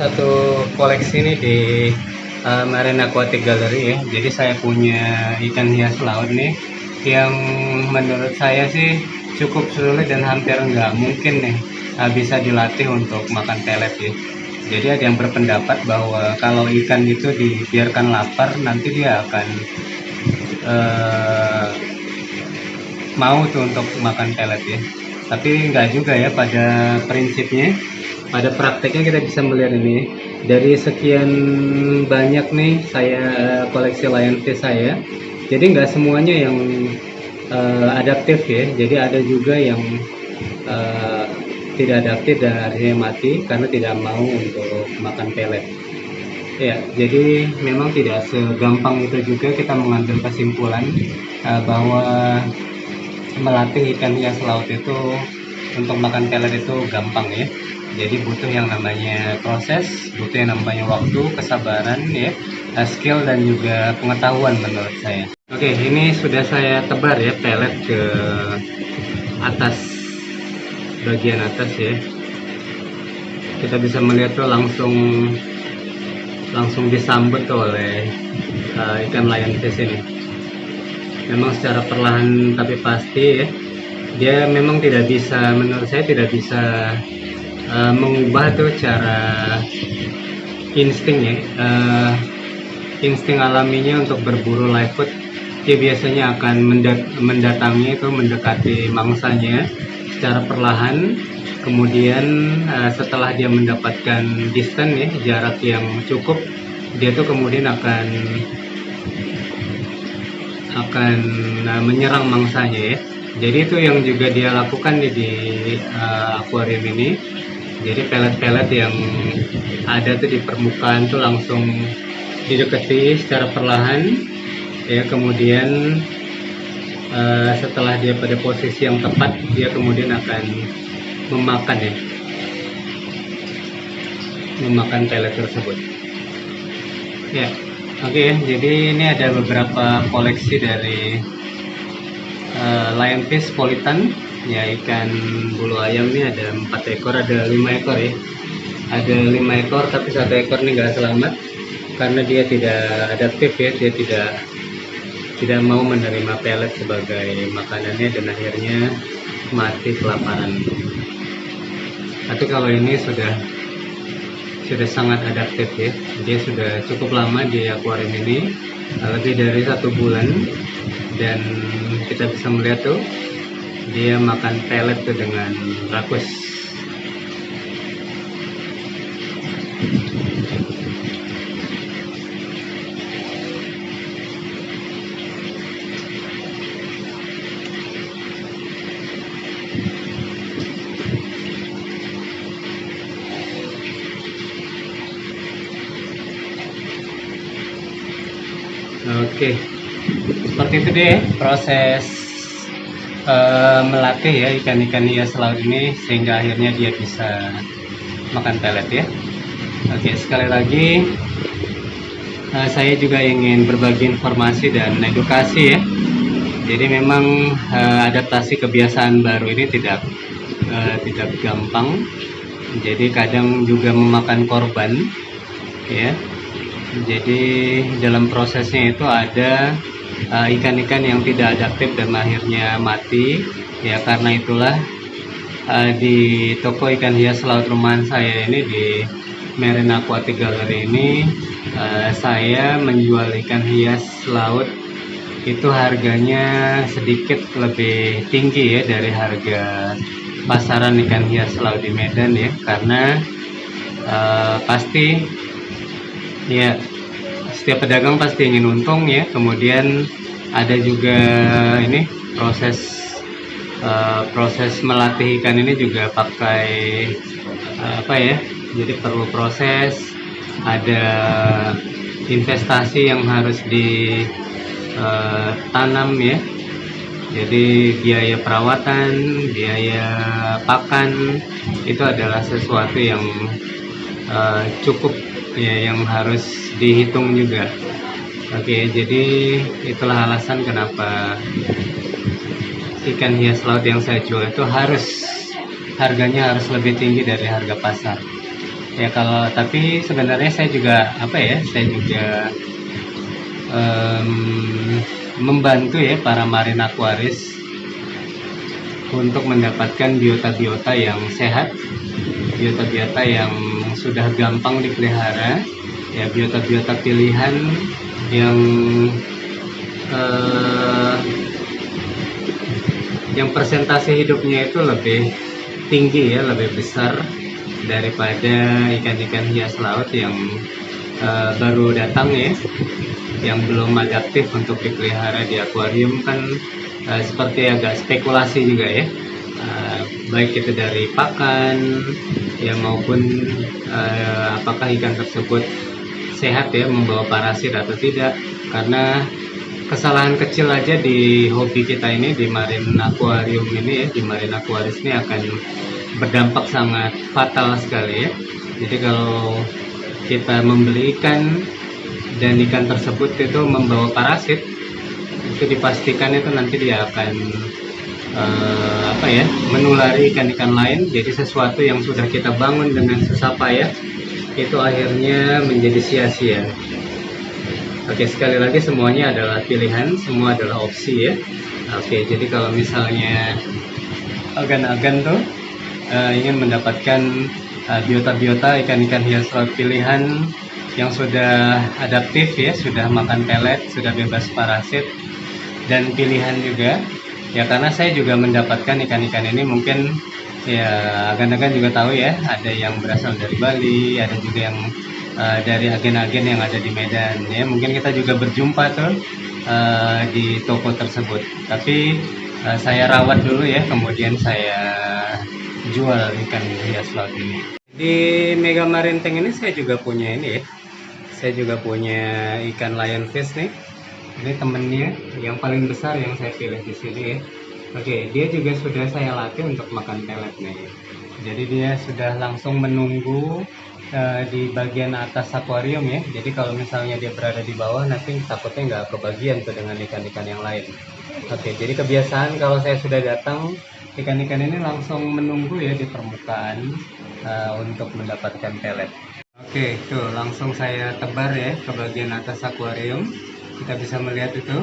Satu koleksi nih di Marine Aquatic Gallery ya. Jadi saya punya ikan hias laut nih yang menurut saya sih cukup sulit dan hampir nggak mungkin nih bisa dilatih untuk makan pelet ya. Jadi ada yang berpendapat bahwa kalau ikan itu dibiarkan lapar nanti dia akan eh, mau tuh untuk makan pelet ya. Tapi nggak juga ya pada prinsipnya. Pada prakteknya kita bisa melihat ini dari sekian banyak nih saya koleksi lionfish saya. Jadi nggak semuanya yang adaptif ya. Jadi ada juga yang eh, tidak adaptif dan akhirnya mati karena tidak mau untuk makan pelet. Ya, jadi memang tidak segampang itu juga kita mengambil kesimpulan bahwa melatih ikan hias laut itu untuk makan pelet itu gampang ya. Jadi butuh yang namanya proses, butuh yang namanya waktu, kesabaran ya, skill dan juga pengetahuan menurut saya. Oke, ini sudah saya tebar ya pelet ke atas, bagian atas ya. Kita bisa melihat tuh langsung disambut oleh ikan lionfish ini. Memang secara perlahan tapi pasti ya, dia memang tidak bisa, menurut saya tidak bisa mengubah tuh cara insting ya, insting alaminya untuk berburu live food. Dia biasanya akan mendatangi itu, mendekati mangsanya secara perlahan. Kemudian setelah dia mendapatkan distance ya, jarak yang cukup, dia tuh kemudian akan menyerang mangsanya ya. Jadi itu yang juga dia lakukan di akuarium ini. Jadi pelet-pelet yang ada tuh di permukaan tuh langsung didekati secara perlahan ya. Kemudian setelah dia pada posisi yang tepat, dia kemudian akan memakan ya, memakan pelet tersebut ya. Oke, jadi ini ada beberapa koleksi dari lionfish politan ya, ikan bulu ayam ini ada 4 ekor, ada 5 ekor ya. Ada 5 ekor tapi 1 ekor ini nggak selamat karena dia tidak adaptif ya, dia tidak mau menerima pelet sebagai makanannya dan akhirnya mati kelaparan. Tapi kalau ini sudah sangat adaptif ya, dia sudah cukup lama di akuarium ini, lebih dari 1 bulan, dan kita bisa melihat tuh dia makan pelet tuh dengan rakus. Oke, seperti itu deh proses melatih ya ikan-ikan hias laut ini sehingga akhirnya dia bisa makan pelet ya. Oke, sekali lagi saya juga ingin berbagi informasi dan edukasi ya. Jadi memang adaptasi kebiasaan baru ini tidak gampang. Jadi kadang juga memakan korban ya. Jadi dalam prosesnya itu ada ikan-ikan yang tidak adaptif dan akhirnya mati ya. Karena itulah di toko ikan hias laut rumahan saya ini, di Marine Aquatic Gallery ini, saya menjual ikan hias laut itu harganya sedikit lebih tinggi ya dari harga pasaran ikan hias laut di Medan ya. Karena pasti ya, setiap pedagang pasti ingin untung ya. Kemudian ada juga ini proses melatih ikan ini juga pakai apa ya, jadi perlu proses, ada investasi yang harus ditanam ya. Jadi biaya perawatan, biaya pakan itu adalah sesuatu yang cukup ya, yang harus dihitung juga. Oke, jadi itulah alasan kenapa ikan hias laut yang saya jual itu harganya harus lebih tinggi dari harga pasar Ya kalau tapi sebenarnya saya juga apa ya, saya juga membantu ya para marine aquaris untuk mendapatkan biota-biota yang sehat, biota-biota yang sudah gampang dipelihara, ya biota-biota pilihan yang eh, yang persentase hidupnya itu lebih tinggi ya, lebih besar daripada ikan-ikan hias laut yang baru datang ya, yang belum adaptif untuk dipelihara di akuarium kan seperti agak spekulasi juga ya, baik itu dari pakan ya maupun apakah ikan tersebut sehat ya, membawa parasit atau tidak. Karena kesalahan kecil aja di hobi kita ini, di marine aquarium ini ya, di marine aquaris ini akan berdampak sangat fatal sekali ya. Jadi kalau kita membeli ikan dan ikan tersebut itu membawa parasit, itu dipastikan itu nanti dia akan apa ya, menulari ikan-ikan lain. Jadi sesuatu yang sudah kita bangun dengan susah payah itu akhirnya menjadi sia-sia. Oke, sekali lagi semuanya adalah pilihan, semua adalah opsi ya. Oke, jadi kalau misalnya agan-agan tuh ingin mendapatkan biota-biota ikan-ikan hias laut pilihan yang sudah adaptif ya, sudah makan pelet, sudah bebas parasit, dan pilihan juga ya, karena saya juga mendapatkan ikan-ikan ini mungkin ya, agan-agan juga tahu ya, ada yang berasal dari Bali, ada juga yang dari agen-agen yang ada di Medan ya. Mungkin kita juga berjumpa tuh di toko tersebut, tapi saya rawat dulu ya, kemudian saya jual ikan hias laut ini. Di Mega Marine Tank ini saya juga punya ini ya, saya juga punya ikan lionfish nih. Ini temennya yang paling besar yang saya pilih di sini ya. Oke, dia juga sudah saya latih untuk makan pelet nih. Jadi dia sudah langsung menunggu di bagian atas akuarium ya. Jadi kalau misalnya dia berada di bawah, nanti takutnya nggak kebagian tuh dengan ikan-ikan yang lain. Oke, jadi kebiasaan kalau saya sudah datang, ikan-ikan ini langsung menunggu ya di permukaan untuk mendapatkan pelet. Oke, tuh langsung saya tebar ya ke bagian atas akuarium. Kita bisa melihat itu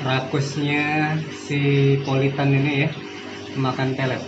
rakusnya si politan ini ya, makan pelet.